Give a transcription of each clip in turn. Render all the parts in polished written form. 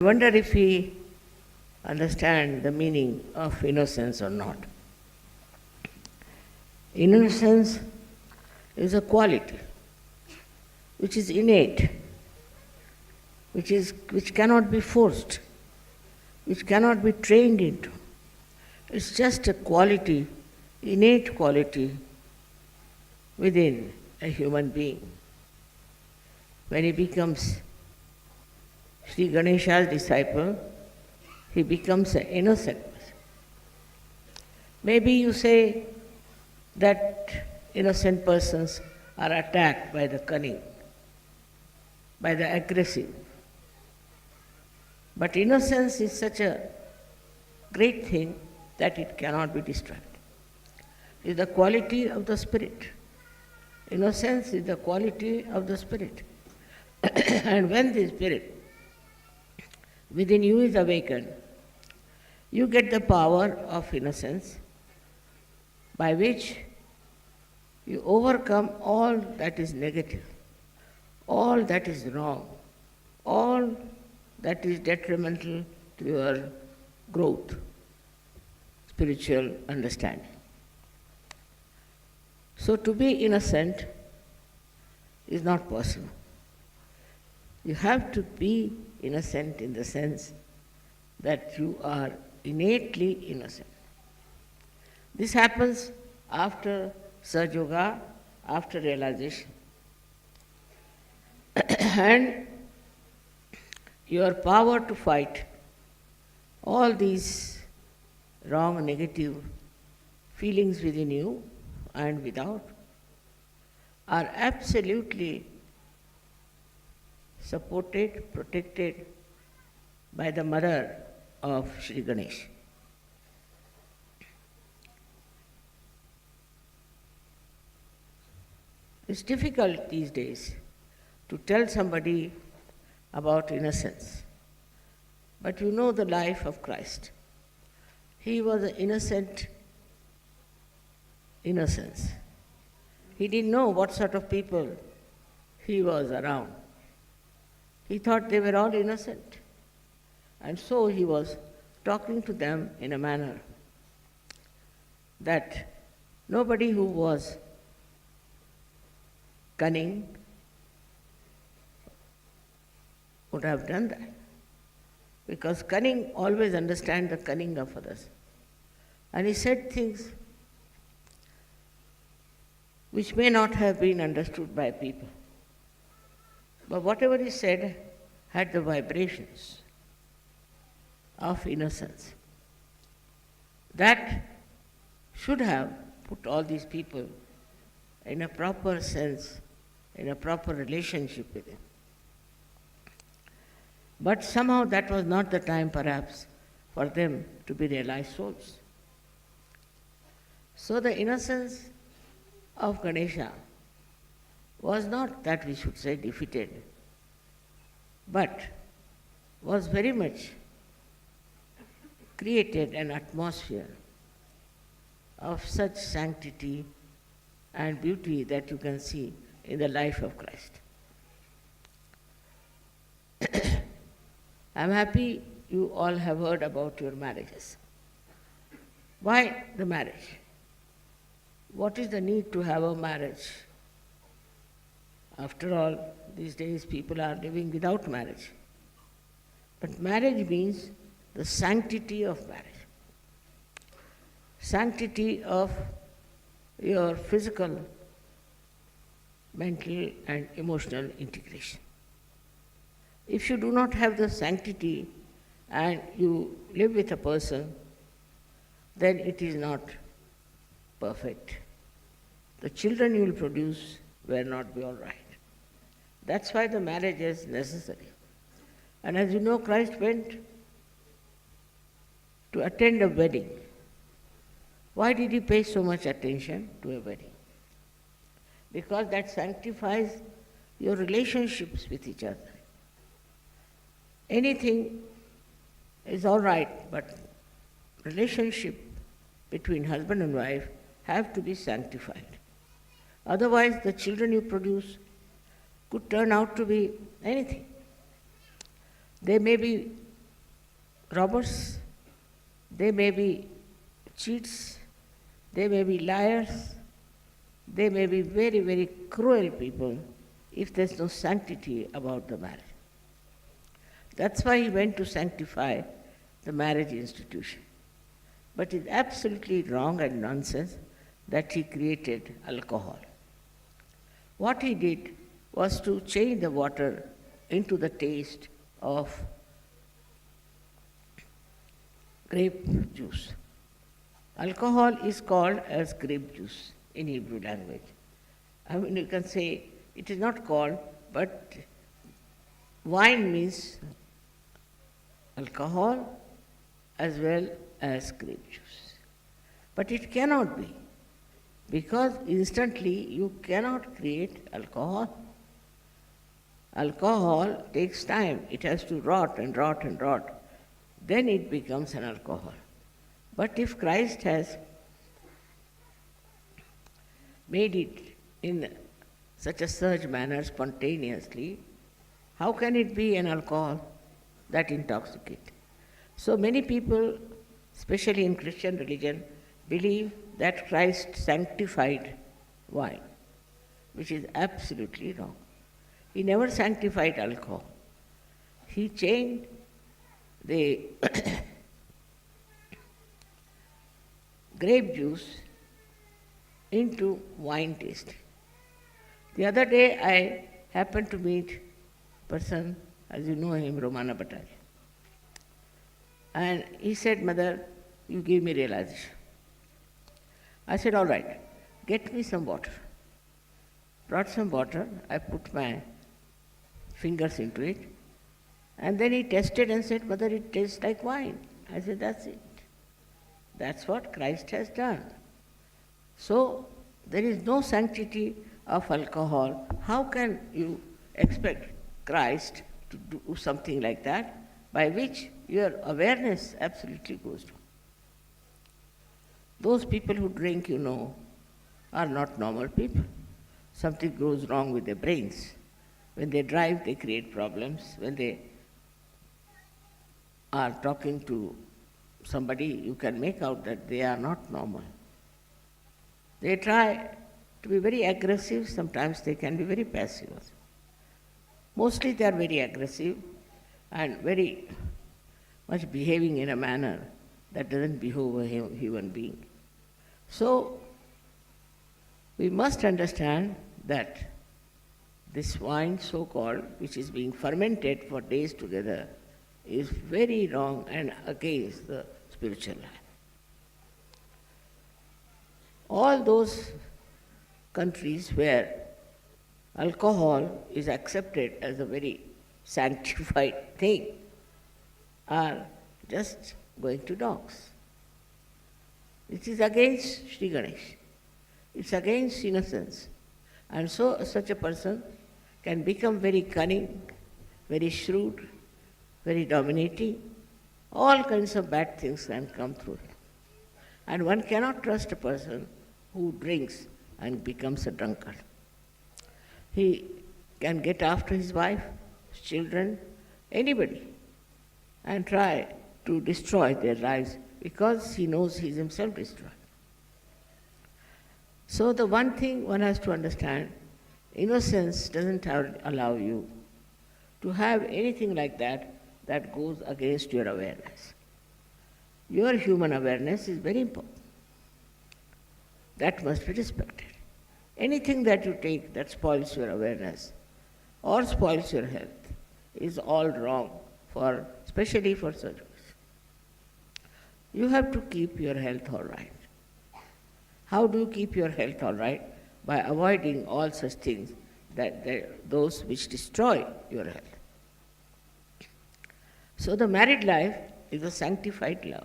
I wonder if we understand the meaning of innocence or not. Innocence is a quality which is innate, which cannot be forced, which cannot be trained into. It's just a quality, innate quality within a human being. When he becomes Sri Ganesha's disciple, he becomes an innocent person. Maybe you say that innocent persons are attacked by the cunning, by the aggressive. But innocence is such a great thing that it cannot be destroyed. It is the quality of the spirit. Innocence is the quality of the spirit. And when the spirit within you is awakened, you get the power of innocence by which you overcome all that is negative, all that is wrong, all that is detrimental to your growth, spiritual understanding. So to be innocent is not possible. You have to be innocent in the sense that you are innately innocent. This happens after Sahaja Yoga, after realization. And your power to fight all these wrong, negative feelings within you and without are absolutely supported, protected by the mother of Sri Ganesh. It's difficult these days to tell somebody about innocence. But you know the life of Christ. He was an innocent innocence. He didn't know what sort of people he was around. He thought they were all innocent. And so he was talking to them in a manner that nobody who was cunning would have done that. Because cunning always understands the cunning of others. And he said things which may not have been understood by people. But whatever he said had the vibrations of innocence. That should have put all these people in a proper sense, in a proper relationship with him. But somehow that was not the time perhaps for them to be realized souls. So the innocence of Ganesha was not that we should say defeated, but was very much created an atmosphere of such sanctity and beauty that you can see in the life of Christ. I'm happy you all have heard about your marriages. Why the marriage? What is the need to have a marriage? After all, these days people are living without marriage. But marriage means the sanctity of marriage. Sanctity of your physical, mental and emotional integration. If you do not have the sanctity and you live with a person, then it is not perfect. The children you will produce will not be all right. That's why the marriage is necessary. And as you know, Christ went to attend a wedding. Why did he pay so much attention to a wedding? Because that sanctifies your relationships with each other. Anything is all right, but relationship between husband and wife have to be sanctified. Otherwise, the children you produce could turn out to be anything. They may be robbers, they may be cheats, they may be liars, they may be very, very cruel people if there's no sanctity about the marriage. That's why he went to sanctify the marriage institution. But it's absolutely wrong and nonsense that he created alcohol. What he did was to change the water into the taste of grape juice. Alcohol is called as grape juice in Hebrew language. I mean, you can say it is not called, but wine means alcohol as well as grape juice. But it cannot be, because instantly you cannot create alcohol. Alcohol takes time. It has to rot and rot and rot. Then it becomes an alcohol. But if Christ has made it in such a surge manner spontaneously, how can it be an alcohol that intoxicates? So many people, especially in Christian religion, believe that Christ sanctified wine, which is absolutely wrong. He never sanctified alcohol. He changed the grape juice into wine taste. The other day I happened to meet a person, as you know him, Romana Bhattacharya. And he said, "Mother, you give me realization." I said, "All right, get me some water." Brought some water, I put my fingers into it, and then he tested and said, "Mother, it tastes like wine." I said, "That's it. That's what Christ has done." So there is no sanctity of alcohol. How can you expect Christ to do something like that, by which your awareness absolutely goes down? Those people who drink, are not normal people. Something goes wrong with their brains. When they drive, they create problems. When they are talking to somebody, you can make out that they are not normal. They try to be very aggressive. Sometimes they can be very passive also. Mostly they are very aggressive and very much behaving in a manner that doesn't behove a human being. So we must understand that this wine, so-called, which is being fermented for days together, is very wrong and against the spiritual life. All those countries where alcohol is accepted as a very sanctified thing are just going to dogs. It is against Sri Ganesh. It's against innocence. And so such a person can become very cunning, very shrewd, very dominating. All kinds of bad things can come through him. And one cannot trust a person who drinks and becomes a drunkard. He can get after his wife, his children, anybody, and try to destroy their lives because he knows he is himself destroyed. So the one thing one has to understand, innocence doesn't allow you to have anything like that that goes against your awareness. Your human awareness is very important. That must be respected. Anything that you take that spoils your awareness or spoils your health is all wrong, especially for surgeons. You have to keep your health all right. How do you keep your health all right? By avoiding all such things, those which destroy your health. So the married life is a sanctified life.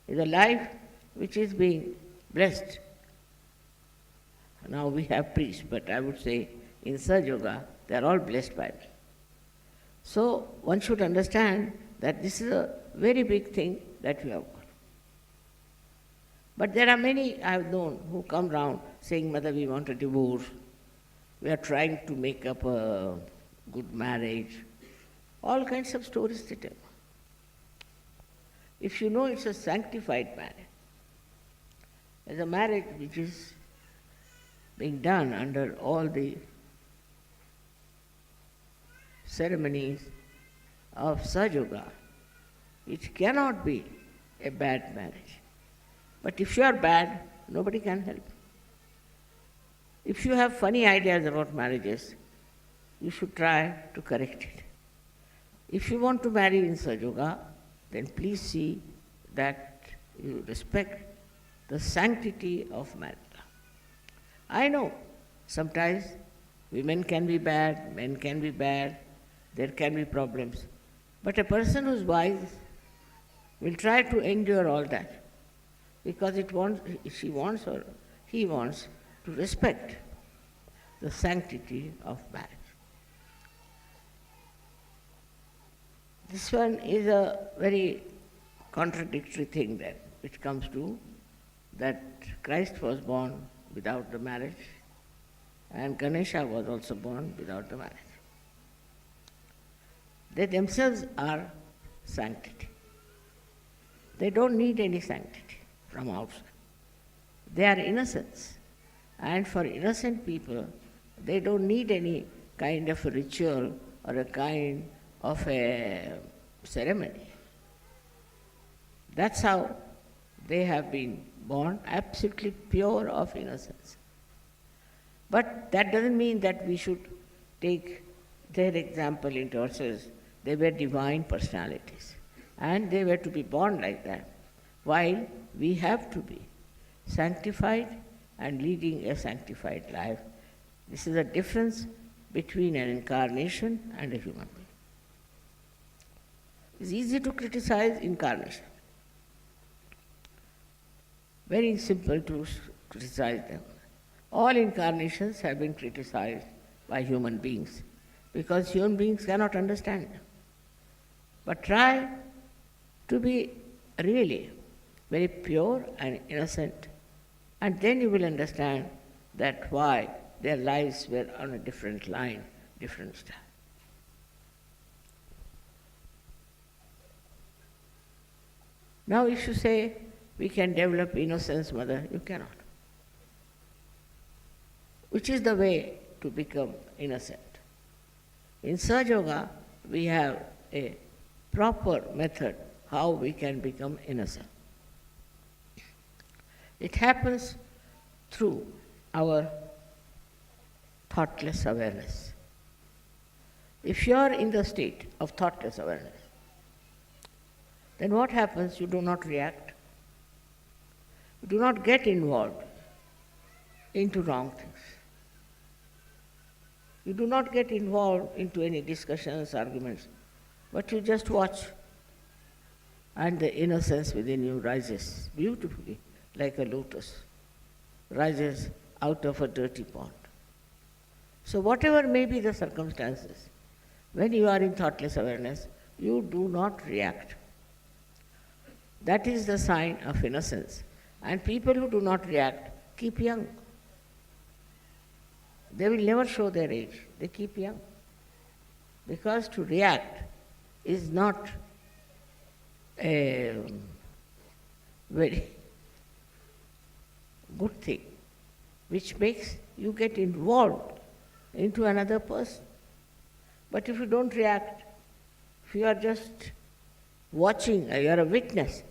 Is a life which is being blessed. Now we have priests, but I would say in Sahaja Yoga, they are all blessed by me. So one should understand that this is a very big thing that we have got. But there are many I have known who come round saying, "Mother, we want a divorce. We are trying to make up a good marriage." All kinds of stories they tell. if you know it's a sanctified marriage, as a marriage which is being done under all the ceremonies of Sahaja, it cannot be a bad marriage. But if you are bad, nobody can help. If you have funny ideas about marriages, you should try to correct it. If you want to marry in Sahaja, then please see that you respect the sanctity of marriage. I know sometimes women can be bad, men can be bad, there can be problems. But a person who's wise will try to endure all that because she wants or he wants to respect the sanctity of marriage. This one is a very contradictory thing that which comes to that Christ was born without the marriage and Ganesha was also born without the marriage. They themselves are sanctity. They don't need any sanctity from outside. They are innocents. And for innocent people, they don't need any kind of a ritual or a kind of a ceremony. That's how they have been born, absolutely pure of innocence. But that doesn't mean that we should take their example into ourselves. They were divine personalities, and they were to be born like that, while we have to be sanctified and leading a sanctified life. This is a difference between an incarnation and a human being. It's easy to criticize incarnation. Very simple to criticize them. All incarnations have been criticized by human beings because human beings cannot understand them. But try to be really very pure and innocent, and then you will understand that why their lives were on a different line, different style. Now if you say we can develop innocence, mother, you cannot. Which is the way to become innocent? In Sahaja, we have a proper method how we can become innocent. It happens through our thoughtless awareness. If you are in the state of thoughtless awareness, then what happens? You do not react. You do not get involved into wrong things. You do not get involved into any discussions, arguments, but you just watch, and the innocence within you rises beautifully like a lotus, rises out of a dirty pond. So whatever may be the circumstances, when you are in thoughtless awareness, you do not react. That is the sign of innocence. And people who do not react keep young. They will never show their age. They keep young. Because to react is not a very good thing, which makes you get involved into another person. But if you don't react, if you are just watching, you are a witness,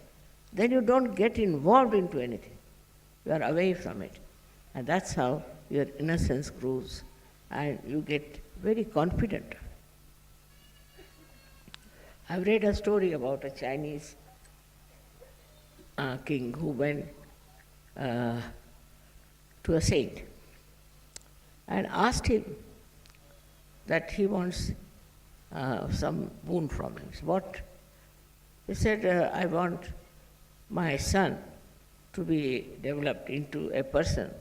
then you don't get involved into anything. You are away from it. And that's how your innocence grows and you get very confident. I've read a story about a Chinese king who went to a saint and asked him that he wants some boon from him. What? He said, I want my son to be developed into a person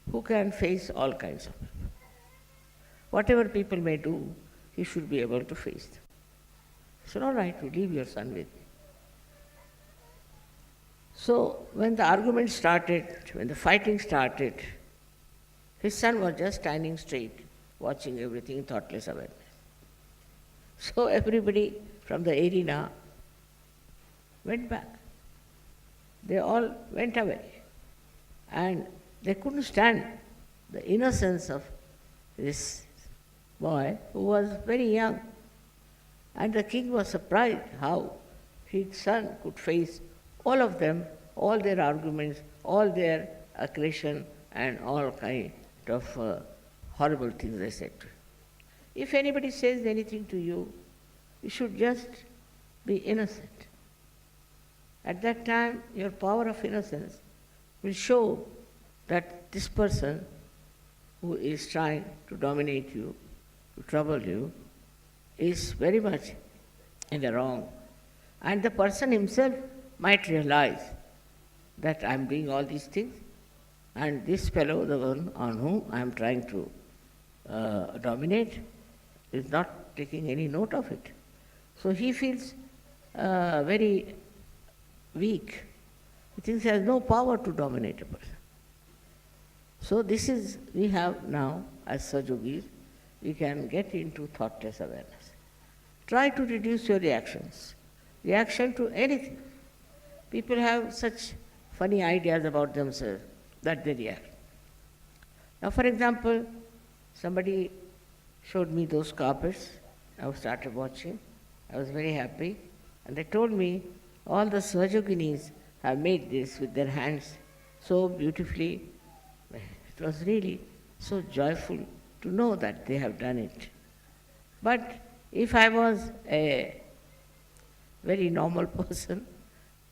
who can face all kinds of people. Whatever people may do, he should be able to face them. He said, all right, you leave your son with me. So when the argument started, when the fighting started, his son was just standing straight, watching everything in thoughtless awareness. So everybody from the arena went back. They all went away. And they couldn't stand the innocence of this boy who was very young. And the king was surprised how his son could face all of them, all their arguments, all their aggression, and all kind of horrible things they said to him. If anybody says anything to you, you should just be innocent. At that time, your power of innocence will show that this person who is trying to dominate you, to trouble you, is very much in the wrong. And the person himself might realize that I am doing all these things, and this fellow, the one on whom I am trying to dominate, is not taking any note of it. So he feels very weak. He thinks he has no power to dominate a person. So this is, we have now, as Sajogis, we can get into thoughtless awareness. Try to reduce your reaction to anything. People have such funny ideas about themselves that they react. Now, for example, somebody showed me those carpets. I started watching. I was very happy. And they told me all the Swajoginis have made this with their hands so beautifully. It was really so joyful to know that they have done it. But if I was a very normal person,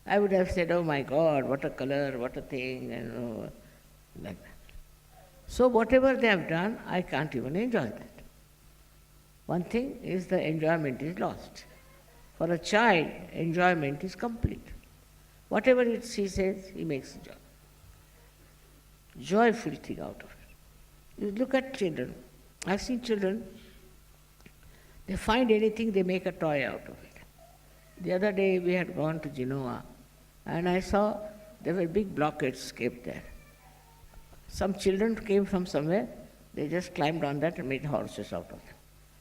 I would have said, oh my God, what a color, what a thing, and like that. So whatever they have done, I can't even enjoy that. One thing is the enjoyment is lost. For a child, enjoyment is complete. Whatever he says, he makes joy. Joyful thing out of it. You look at children. I've seen children, they find anything, they make a toy out of it. The other day we had gone to Genoa, and I saw there were big blockades kept there. Some children came from somewhere, they just climbed on that and made horses out of them,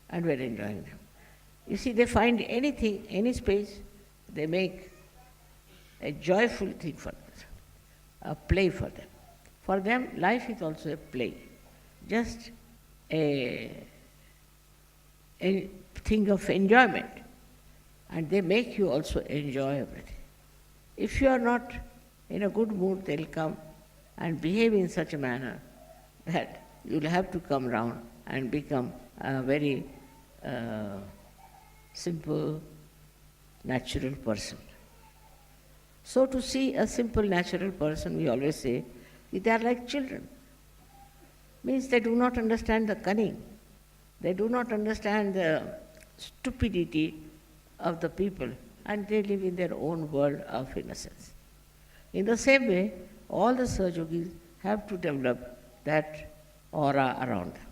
and were enjoying them. You see, they find anything, any space, they make a joyful thing for them, a play for them. For them, life is also a play, just a thing of enjoyment. And they make you also enjoy everything. If you are not in a good mood, they'll come and behave in such a manner that you'll have to come round and become a very simple, natural person. So to see a simple, natural person, we always say, they are like children. Means they do not understand the cunning. They do not understand the stupidity of the people, and they live in their own world of innocence. In the same way, all the Sahajogis have to develop that aura around them.